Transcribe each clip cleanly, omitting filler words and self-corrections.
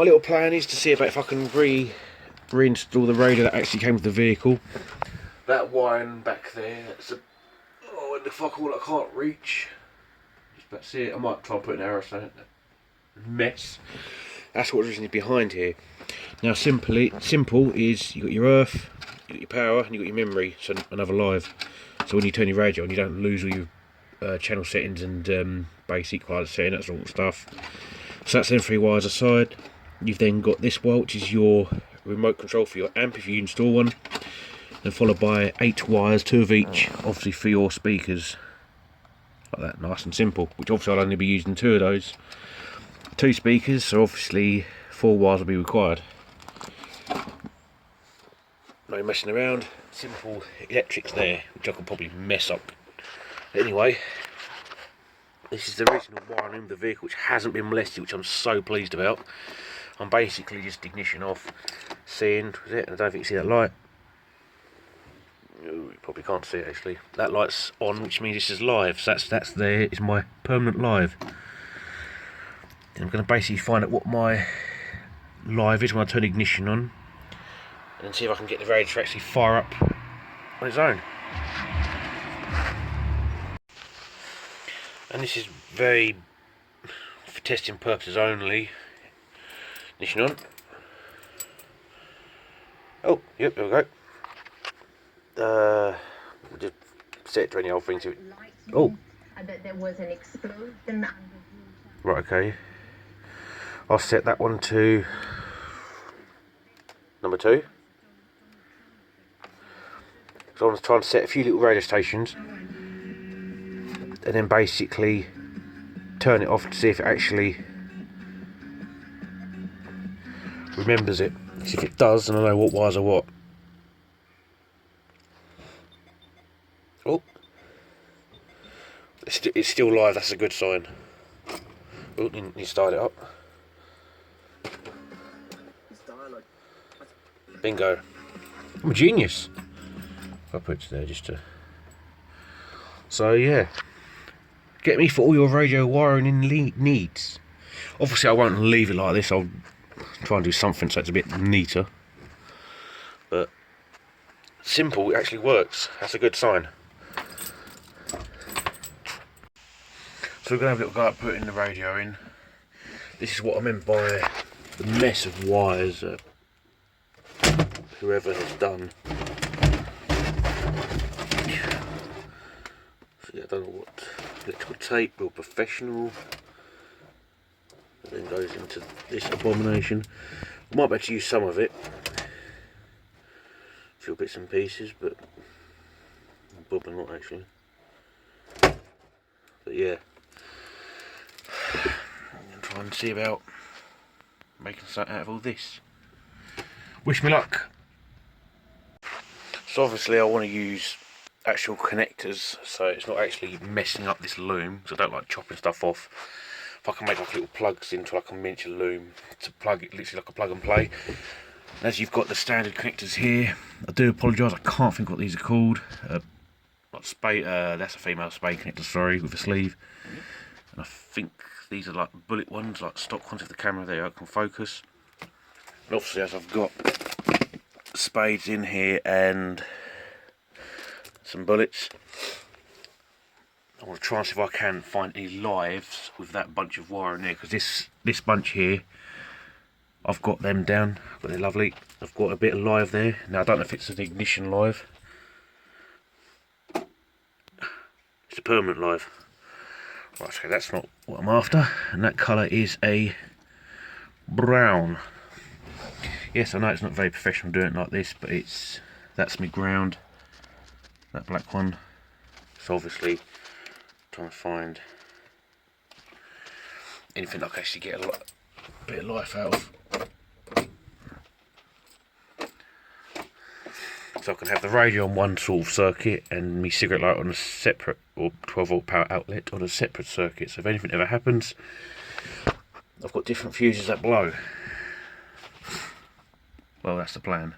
My little plan is to see about if I can reinstall the radio that actually came with the vehicle. That wiring back there, that's a... Oh, in the fuck all I can't reach. Just about to see it. I might try and put an arrow on it. Mess. That's what originally behind here. Now simple is you got your earth, you got your power, and you got your memory, so another live. So when you turn your radio on, you don't lose all your channel settings and base equalizer setting, that sort of stuff. So that's them 3 wires aside. You've then got this wire, which is your remote control for your amp if you install one, and followed by 8 wires, 2 of each, obviously for your speakers. Like that, nice and simple. Which obviously I'll only be using 2 of those. 2 speakers, so obviously 4 wires will be required. No messing around. Simple electrics there, which I could probably mess up. But anyway, this is the original wiring of the vehicle, which hasn't been molested, which I'm so pleased about. I'm basically just ignition off, seeing, was it? I don't think you see that light. Ooh, you probably can't see it actually. That light's on, which means this is live. So that's there. It's my permanent live. And I'm going to basically find out what my live is when I turn ignition on, and then see if I can get the radio to actually fire up on its own. And this is very for testing purposes only. Ignition on. Oh, yep, there we go. We'll just set it to any old thing to it. Oh. There was an explosion. Right, okay. I'll set that one to number 2. So I'm trying to set a few little radio stations and then basically turn it off to see if it actually remembers it. See if it does, and I know what wires are what. Oh, it's still live. That's a good sign. Oh, you start it up. Bingo. I'm a genius. I'll put it there just to... So yeah, get me for all your radio wiring in needs. Obviously I won't leave it like this. I'll try and do something so it's a bit neater. But simple, it actually works. That's a good sign. So we're going to have a little go at putting the radio in. This is what I meant by the mess of wires that whoever has done. So yeah, I don't know what electrical tape or professional. It then goes into this abomination. I might be able to use some of it. A few bits and pieces, but probably not actually. But yeah. I'm going to try and see about making something out of all this. Wish me luck. So obviously I want to use actual connectors so it's not actually messing up this loom, because I don't like chopping stuff off. If I can make like little plugs into like a miniature loom to plug it, literally like a plug and play. And as you've got the standard connectors here, I do apologise, I can't think what these are called. That's a female spade connector, sorry, with a sleeve. And I think these are like bullet ones, like stock ones. If the camera there I can focus. And obviously as I've got spades in here and some bullets, I want to try and see if I can find any lives with that bunch of wire in there, because this bunch here, I've got them down, but they're lovely. I've got a bit of live there. Now I don't know if it's an ignition live. It's a permanent live. Right, okay, that's not what I'm after, and that colour is a brown. Yes, I know it's not very professional doing it like this, but that's my ground. That black one. So obviously trying to find anything I can actually get a bit of life out of. So I can have the radio on one sort of circuit and my cigarette light on a separate, or 12 volt power outlet on a separate circuit. So if anything ever happens, I've got different fuses that blow. Well, that's the plan.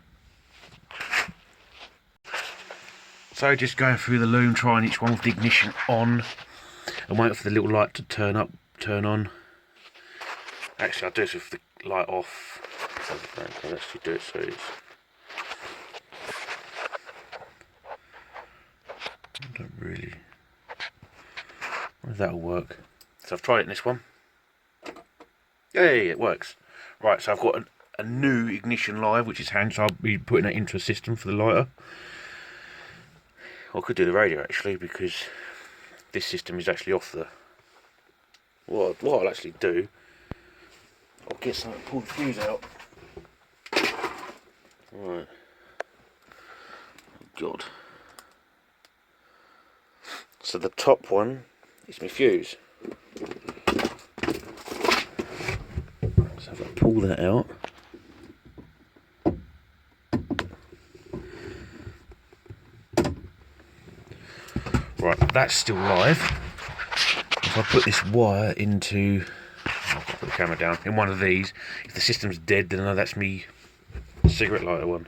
So just going through the loom, trying each one with the ignition on, and waiting for the little light to turn on. Actually, I'll do this with the light off. Let's actually do it so it's... I don't really... That'll work. So I've tried it in this one. Yay, it works. Right, so I've got a new ignition live, which is handy, so I'll be putting that into a system for the lighter. I could do the radio actually, because this system is actually off the... What I'll actually do, I'll get some, pull the fuse out. Right. Oh God. So the top one is my fuse. So if I pull that out, right, that's still live. If I put this wire into, I'll put the camera down, in one of these, if the system's dead, then I know that's me cigarette lighter one.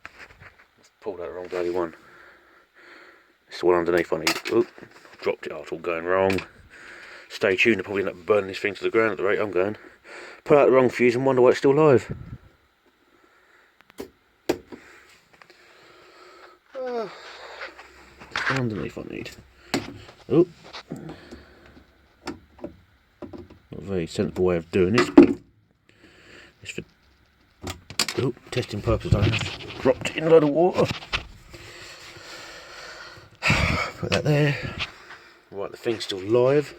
I've pulled out the wrong bloody one. It's the one underneath I need. Oop, dropped it, it's all going wrong. Stay tuned, I'll probably end up burning this thing to the ground at the rate I'm going. Put out the wrong fuse and wonder why it's still live. Underneath I need. Oh, not a very sensible way of doing this. It's for testing purposes. I have dropped it in a load of water. Put that there. Right, the thing's still live.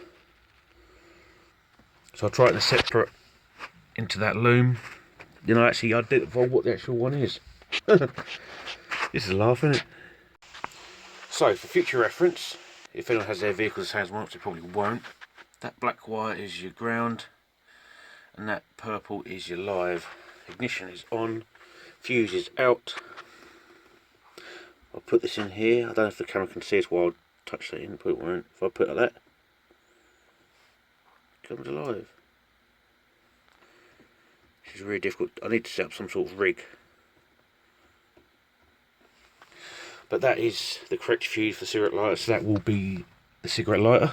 So I'll try it in a separate into that loom. Then I actually identify what the actual one is. This is a laugh, isn't it? So, for future reference, if anyone has their vehicles as one, they probably won't. That black wire is your ground, and that purple is your live. Ignition is on, fuse is out. I'll put this in here. I don't know if the camera can see us while I touch that in. Put it won't. If I put it like that, it comes alive. This is really difficult. I need to set up some sort of rig. But that is the correct fuse for cigarette lighter, so that will be the cigarette lighter.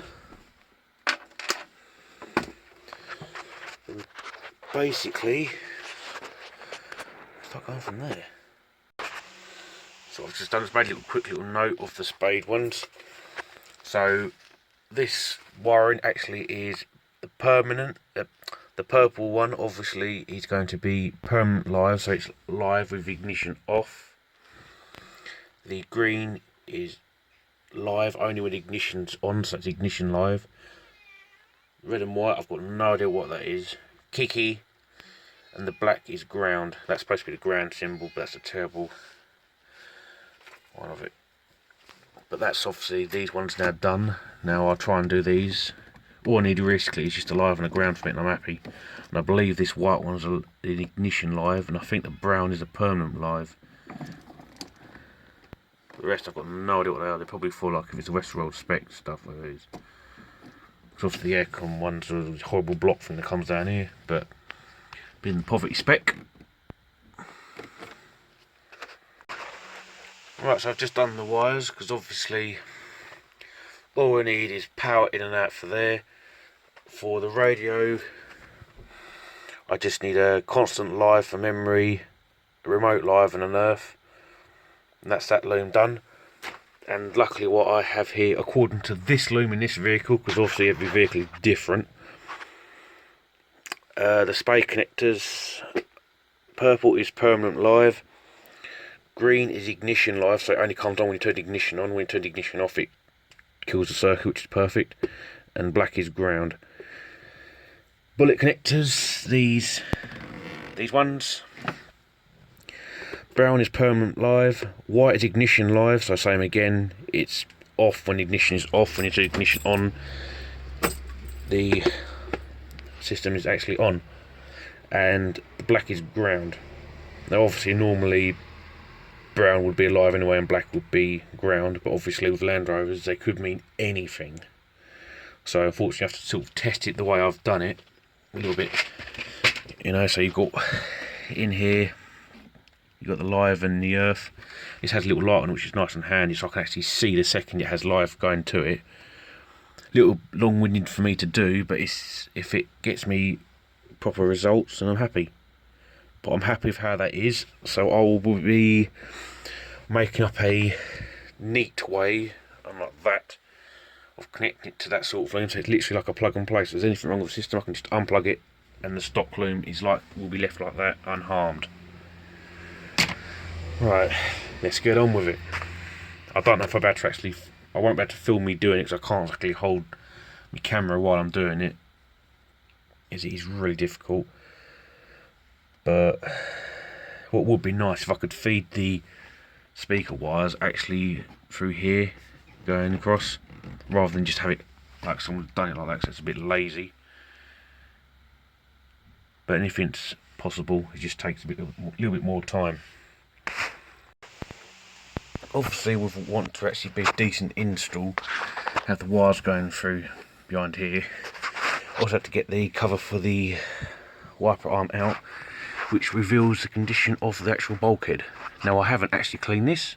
And basically, fuck on from there. So I've just done this, made a quick little note of the spade ones. So this wiring actually is the permanent. The purple one obviously is going to be permanent live, so it's live with ignition off. The green is live only when ignition's on, so it's ignition live. Red and white, I've got no idea what that is. Kiki, and the black is ground. That's supposed to be the ground symbol, but that's a terrible one of it. But that's obviously, these ones now done. Now I'll try and do these. All I need realistically is just a live and a ground for it, and I'm happy. And I believe this white one's an ignition live, and I think the brown is a permanent live. The rest I've got no idea what they are. They're probably for like if it's a Westworld spec stuff, whatever it is. Because obviously the aircon one's a horrible block thing that comes down here, but being the poverty spec. Right, so I've just done the wires because obviously all we need is power in and out for there. For the radio, I just need a constant live for memory, a remote live, and an earth. And that's that loom done. And luckily what I have here, according to this loom in this vehicle, because obviously every vehicle is different, the spade connectors, purple is permanent live, green is ignition live, so it only comes on when you turn the ignition on. When you turn the ignition off, it kills the circuit, which is perfect, and black is ground. Bullet connectors, these ones. Brown is permanent live, white is ignition live, so same again, it's off when ignition is off. When you turn ignition on, the system is actually on. And the black is ground. Now obviously normally brown would be alive anyway and black would be ground, but obviously with Land Rovers they could mean anything. So unfortunately I have to sort of test it the way I've done it, a little bit. You know, so you've got in here, you've got the live and the earth. This has a little light on it, which is nice and handy, so I can actually see the second it has live going to it. Little long-winded for me to do, but it's, if it gets me proper results, and I'm happy. But I'm happy with how that is, so I will be making up a neat way, like that, of connecting it to that sort of loom, so it's literally like a plug and play. So if there's anything wrong with the system, I can just unplug it, and the stock loom will be left like that, unharmed. Right, let's get on with it. I don't know if I won't be able to film me doing it because I can't actually hold my camera while I'm doing it. It is really difficult. But what would be nice if I could feed the speaker wires actually through here, going across, rather than just have it like someone's done it like that, because it's a bit lazy. But anything's possible, it just takes a little bit more time. Obviously, we want to actually be a decent install, have the wires going through behind here. Also have to get the cover for the wiper arm out, which reveals the condition of the actual bulkhead. Now, I haven't actually cleaned this.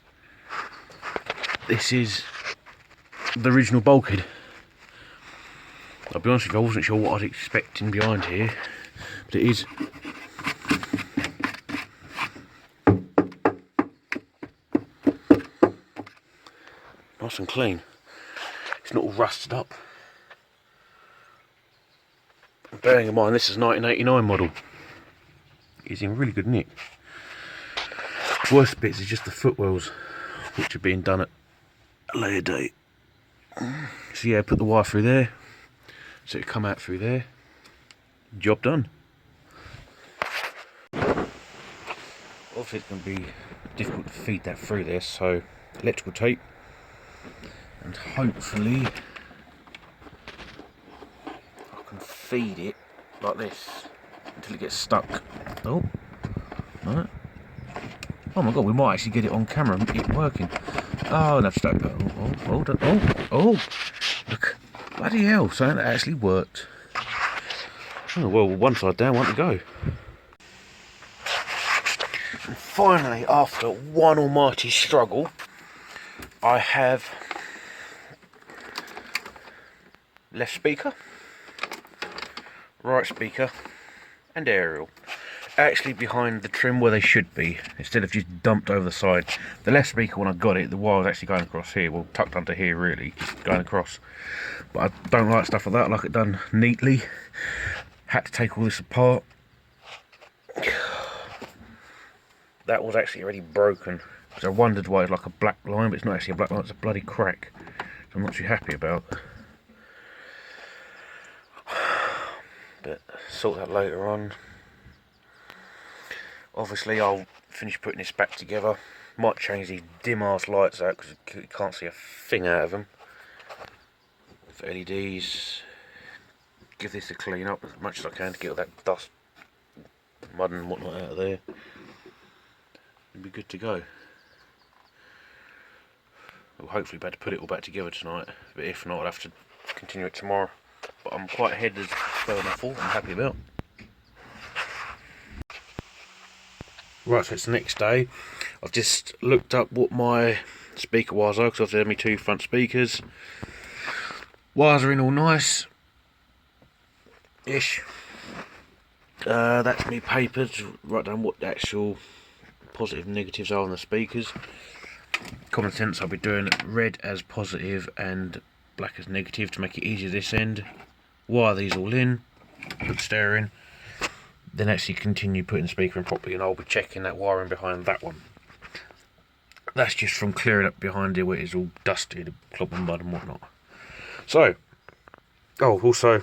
This is the original bulkhead. I'll be honest with you, I wasn't sure what I was expecting behind here, but it is. Nice and clean. It's not all rusted up. Bearing in mind this is 1989 model. It's in really good nick. Worst bits is just the footwells, which are being done at a later date. So yeah, put the wire through there, so it come out through there. Job done. Obviously it's going to be difficult to feed that through there, so electrical tape, and hopefully I can feed it like this until it gets stuck. Oh, no. Oh my god, we might actually get it on camera and it working. Oh, no, stuck. Oh, look, bloody hell, so that actually worked. Oh, well, one side down, one to go. And finally, after one almighty struggle, I have left speaker, right speaker, and aerial actually behind the trim where they should be, instead of just dumped over the side. The left speaker, when I got it, the wire was actually going across here, well, tucked under here really, just going across. But I don't like stuff like that, I like it done neatly. Had to take all this apart. That was actually already broken, because I wondered why it's like a black line, but it's not actually a black line, it's a bloody crack. So I'm not too happy about. But sort that later on. Obviously I'll finish putting this back together. Might change these dim ass lights out because you can't see a thing out of them. For LEDs, give this a clean up as much as I can to get all that dust, mud and whatnot out of there. It'll be good to go. We'll hopefully be able to put it all back together tonight, but if not I'll have to continue it tomorrow. But I'm quite ahead as further than I thought. I'm happy about. Right, so it's the next day. I've just looked up what my speaker wires are, because I've had my two front speakers. Wires are in all nice ish. That's me papered, write down what the actual positive and negatives are on the speakers. Common sense, I'll be doing red as positive and black as negative to make it easier this end. Wire these all in, put the stereo in, then actually continue putting the speaker in properly, and I'll be checking that wiring behind that one. That's just from clearing up behind here where it's all dusty, the clog and mud and whatnot. So, oh, also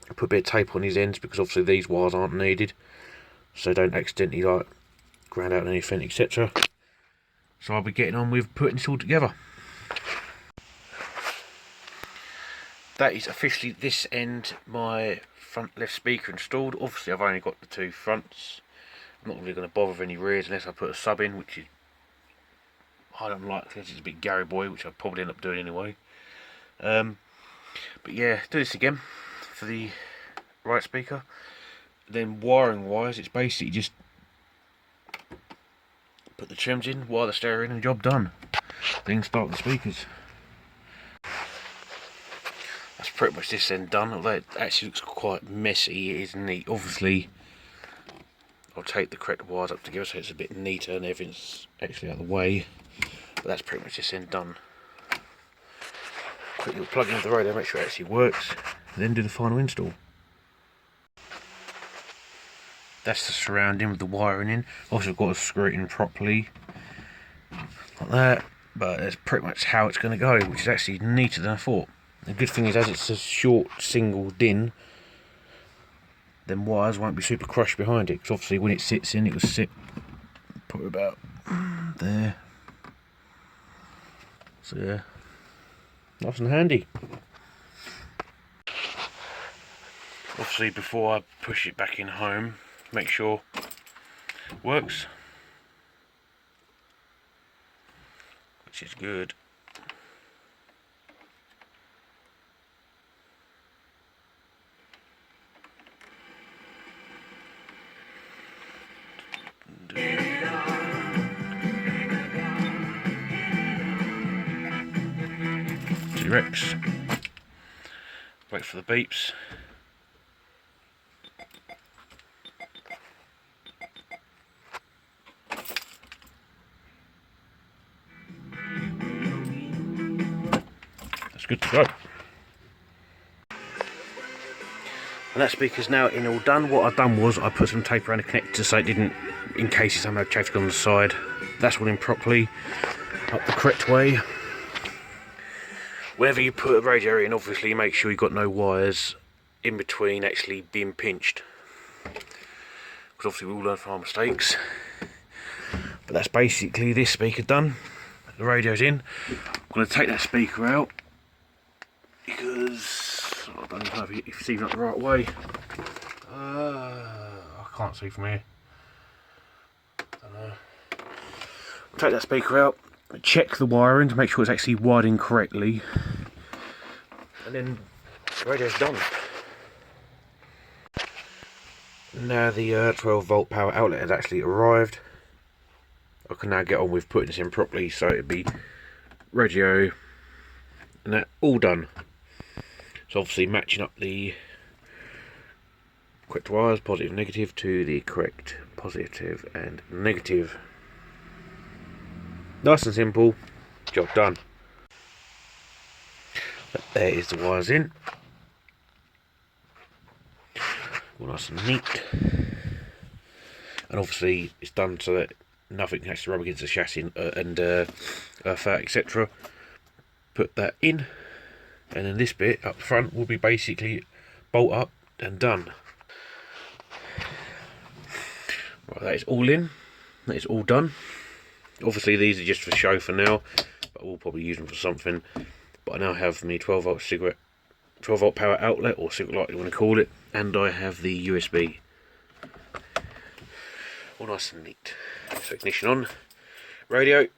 put a bit of tape on these ends, because obviously these wires aren't needed, so don't accidentally like ground out anything, etc. So I'll be getting on with putting this all together. That is officially this end my front left speaker installed. Obviously I've only got the two fronts. I'm not really going to bother with any rears unless I put a sub in, which is I don't like, because it's a bit Gary Boy, which I'll probably end up doing anyway. But yeah, do this again for the right speaker. Then wiring wise, it's basically just put the trims in, wire the stereo in, and job done. Then start the speakers. That's pretty much this end done, although it actually looks quite messy. It is neat. Obviously, I'll take the correct wires up together so it's a bit neater and everything's actually out of the way. But that's pretty much this end done. Quick little plug into the radio, make sure it actually works, and then do the final install. That's the surrounding with the wiring in. Also got to screw it in properly, like that. But that's pretty much how it's going to go, which is actually neater than I thought. The good thing is, as it's a short single DIN, then wires won't be super crushed behind it. Because obviously when it sits in, it will sit probably about there. So yeah, nice and handy. Obviously before I push it back in home, make sure it works, which is good. T-Rex. Wait for the beeps. That's good to go. And that speaker's now in all done. What I've done was I put some tape around the connector so it didn't, in case it somehow chafed on the side. That's all in properly, up the correct way. Whenever you put a radio in, obviously make sure you've got no wires in between actually being pinched. Because obviously we all learn from our mistakes. But that's basically this speaker done. The radio's in. I'm going to take that speaker out because I don't know if it's even up the right way. I can't see from here. Don't know. Take that speaker out, check the wiring to make sure it's actually wired in correctly, and then the radio's done. Now the 12 volt power outlet has actually arrived. I can now get on with putting this in properly, so it'd be radio and that all done. So obviously matching up the correct wires, positive negative, to the correct positive and negative. Nice and simple, job done. But there is the wires in. All nice and neat. And obviously it's done so that nothing has to rub against the chassis and earth out, etc. Put that in, and then this bit up front will be basically bolt up and done. Right, that is all in. That is all done. Obviously these are just for show for now, but we'll probably use them for something. But I now have my 12 volt power outlet, or cigarette light you want to call it, and I have the USB. All nice and neat. So ignition on, radio.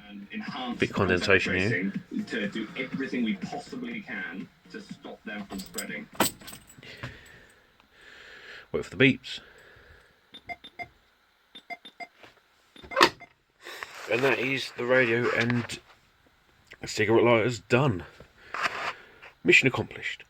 And bit condensation here. To do everything we possibly can to stop them from spreading. Wait for the beeps. And that is the radio and cigarette lighters done. Mission accomplished.